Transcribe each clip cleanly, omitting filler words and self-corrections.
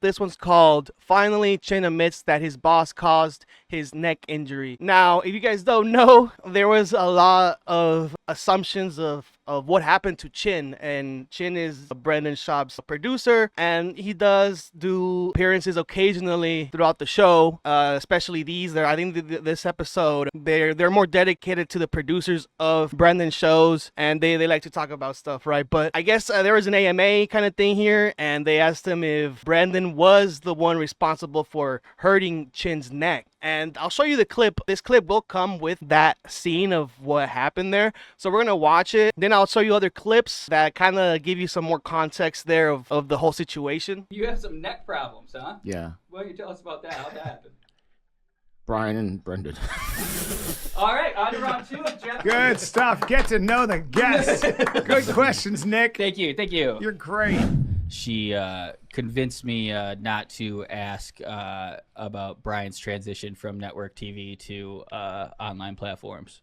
This one's called Finally Chin Admits That His Boss Caused His Neck Injury. Now, if you guys don't know, there was a lot of assumptions of what happened to Chin. And Chin is Brendan Schaub's producer, and he does do appearances occasionally throughout the show, especially these. I think this episode, they're more dedicated to the producers of Brendan shows, and they like to talk about stuff, right? But I guess there was an AMA kind of thing here, and they asked him if Brendan was the one responsible for hurting Chin's neck. And I'll show you the clip. This clip will come with that scene of what happened there. So we're going to watch it. Then I'll show you other clips that kind of give you some more context there of the whole situation. You have some neck problems, huh? Yeah. Why don't you tell us about that? How'd that happen? Brian and Brendan. All right, on to round 2 of Jeff. Good stuff. Get to know the guest. Good questions, Nick. Thank you. You're great. She convinced me not to ask about Brian's transition from network TV to online platforms.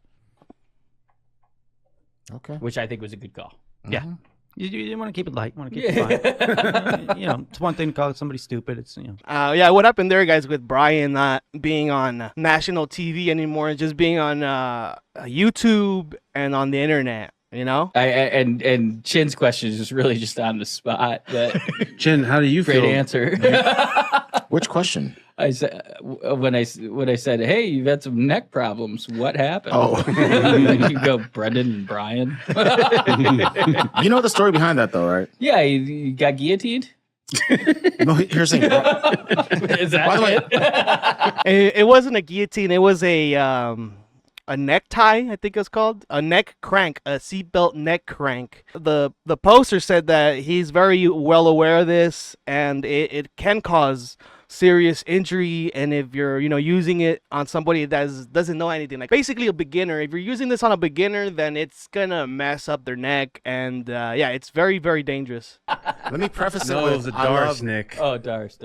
Okay. Which I think was a good call. Yeah. You want to keep it light. Want to keep it fun. It's one thing to call somebody stupid. It's Yeah, what happened there, guys, with Brian not being on national TV anymore and just being on YouTube and on the internet? And Chin's question is just really just on the spot. But Chin, how do you feel? great answer. Which question? I said when I said, "Hey, you've had some neck problems. What happened?" Oh. You go, Brendan and Brian. You know the story behind that, though, right? Yeah, you got guillotined. No, here's the thing. Is that By the way, It wasn't a guillotine. It was a necktie, I think it's called. A neck crank, a seatbelt neck crank. The poster said that he's very well aware of this, and it can cause serious injury. And if you're using it on somebody that doesn't know anything, like basically a beginner, if you're using this on a beginner, then it's gonna mess up their neck. And yeah, it's very, very dangerous. let me preface it No, with it was a Darce, Nick. Oh, Darce.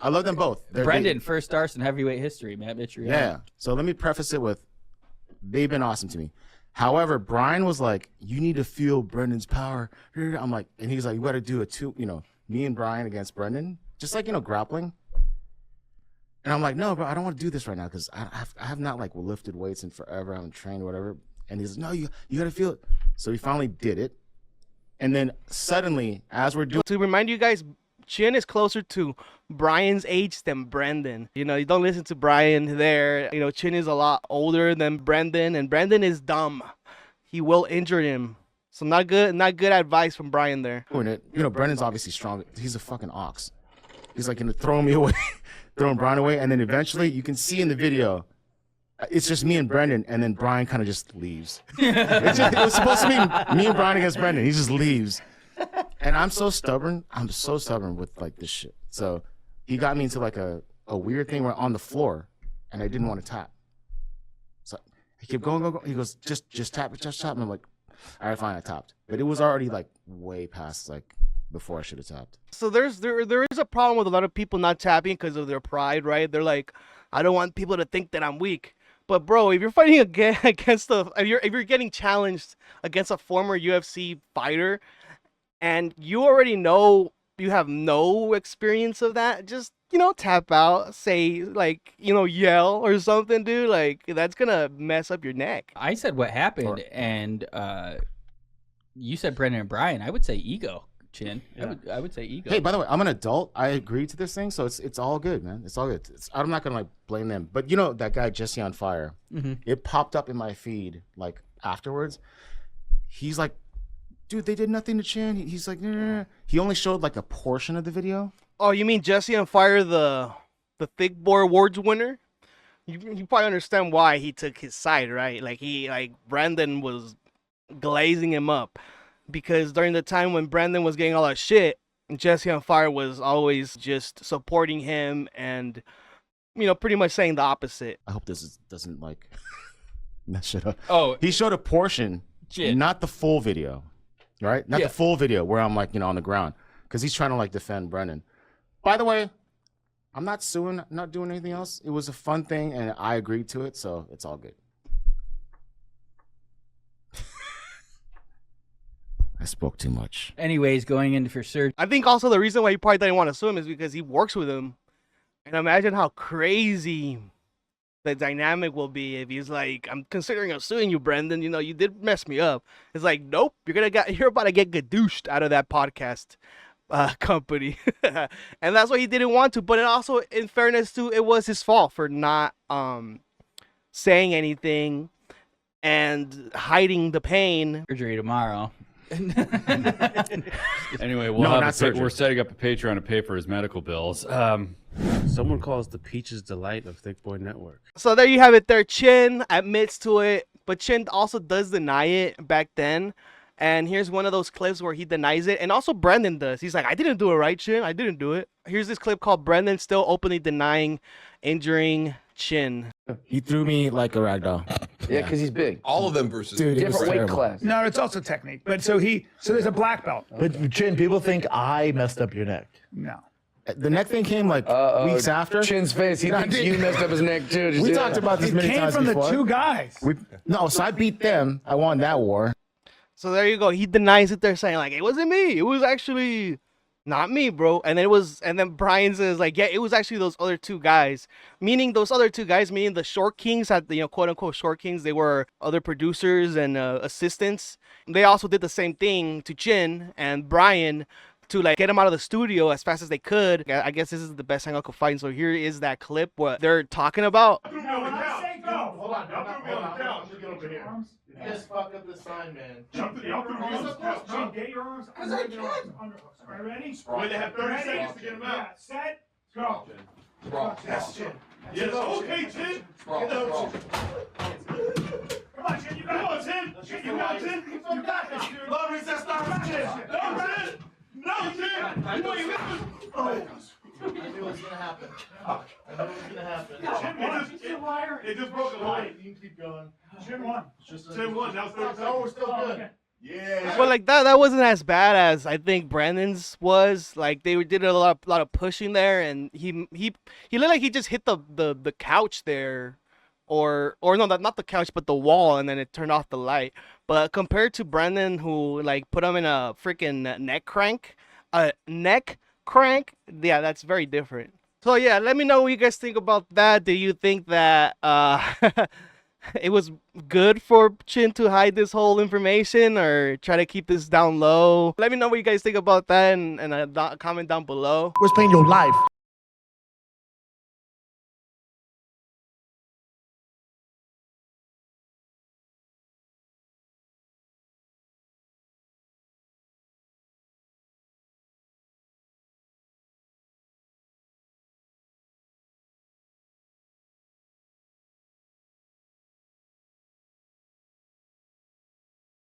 I love them both. Brendan, first Darce in heavyweight history, Matt Mitchell. Yeah. So let me preface it with, they've been awesome to me. However, Brian was like, you need to feel Brendan's power. I'm like, and he's like, you got to do me and Brian against Brendan, just like, grappling. And I'm like, no, bro, I don't want to do this right now because I have not like lifted weights in forever. I haven't trained or whatever. And he's like, no, you got to feel it. So we finally did it. And then suddenly, as we're doing, To remind you guys, Chin is closer to Brian's age than Brendan. You don't listen to Brian there. Chin is a lot older than Brendan, and Brendan is dumb. He will injure him. So not good advice from Brian there. it, Brendan's obviously strong. He's a fucking ox. He's like throwing me away, throwing Brian away. And then eventually you can see in the video, it's just me and Brendan, and then Brian kind of just leaves. It was supposed to be me and Brian against Brendan. He just leaves. And I'm so stubborn. I'm so stubborn with like this shit. So he got me into like a weird thing where on the floor, and I didn't want to tap. So he kept going. He goes, just tap. And I'm like, all right, fine, I tapped. But it was already like way past like before I should have tapped. So there is a problem with a lot of people not tapping because of their pride, right? They're like, I don't want people to think that I'm weak. But bro, if you're fighting against if you're getting challenged against a former UFC fighter, and you already know you have no experience of that, just tap out, say like yell or something, dude. Like that's gonna mess up your neck. I said what happened, and you said Brendan and Brian. I would say ego, Chin. Yeah. I would say ego. Hey, by the way, I'm an adult. I agreed to this thing, so it's all good, man. It's all good. I'm not gonna like blame them. But that guy Jesse on Fire, it popped up in my feed like afterwards. He's like, dude, they did nothing to Chin. He's like, nah. He only showed like a portion of the video. Oh, you mean Jesse on Fire, the Thick Boy Awards winner? You probably understand why he took his side, right? Like Brandon was glazing him up because during the time when Brandon was getting all that shit, Jesse on Fire was always just supporting him and pretty much saying the opposite. I hope this doesn't like mess shit up. Oh, He showed a portion, Shit. not the full video, right? Not the full video where I'm like on the ground because he's trying to like defend Brendan. By the way, I'm not suing, not doing anything else. It was a fun thing, and I agreed to it, so it's all good. I spoke too much. Anyways, going in for search. I think also the reason why he probably didn't want to sue him is because he works with him. And imagine how crazy the dynamic will be if he's like, I'm considering suing you, Brendan. You know, you did mess me up. It's like, nope, you're about to get gadooshed out of that podcast company. And that's why he didn't want to. But it also, in fairness to, it was his fault for not saying anything and hiding the pain. Surgery tomorrow. Anyway, not surgery. we're setting up a Patreon to pay for his medical bills. Someone calls the Peaches Delight of Thick Boy Network. So there you have it there. Chin admits to it, but Chin also does deny it back then. And here's one of those clips where he denies it. And also Brendan does. He's like, I didn't do it, right, Chin? I didn't do it. Here's this clip called Brendan still openly denying injuring Chin. He threw me like a rag doll. Yeah, because he's big. All of them versus Dude, it was Different weight terrible. class. No, it's also technique. But so there's a black belt. But Chin, people think I messed up your neck. No. The neck thing came like weeks after. Chin's face. He thinks you messed up his neck too. Did you We see talked that? about this It many came times from before. the two guys. No, so I beat them. I won that war. So there you go. He denies it. They're saying like, it wasn't me. It was actually not me, bro. And then Brian says like, yeah, it was actually those other two guys. Meaning those other two guys, meaning the Short Kings, had the quote unquote Short Kings. They were other producers and assistants. They also did the same thing to Chin and Brian to like get him out of the studio as fast as they could. I guess this is the best angle I could find. So here is that clip what they're talking about. When I say go. Hold on. I'm just get over here. You just fuck up the sign, man. Jump to the Chin, get your arms. Because I can. All right, ready? Wait, they have 30 seconds to get him out. Yeah, set, go. Yes, Chin. Yes, okay, Chin. Get up, Chin. Come on, Chin, you got it. Chin. Chin, you got it. You got this, dude. Love resist, not Chin. No, Chin. No, Chin. I know you got it. I knew it was gonna happen. I knew it was gonna happen. Chin, It just broke a line. You can keep going. Chin won. Chin won. Now 30 seconds. Oh, we're still good. Yeah. But like that wasn't as bad as I think Brandon's was. Like they did a lot of pushing there, and he looked like he just hit the couch there, or no, not the couch, but the wall, and then it turned off the light. But compared to Brandon, who like put him in a freaking neck crank, yeah, that's very different. So yeah, let me know what you guys think about that. Do you think that it was good for Chin to hide this whole information or try to keep this down low? Let me know what you guys think about that and comment down below. What's paying your life?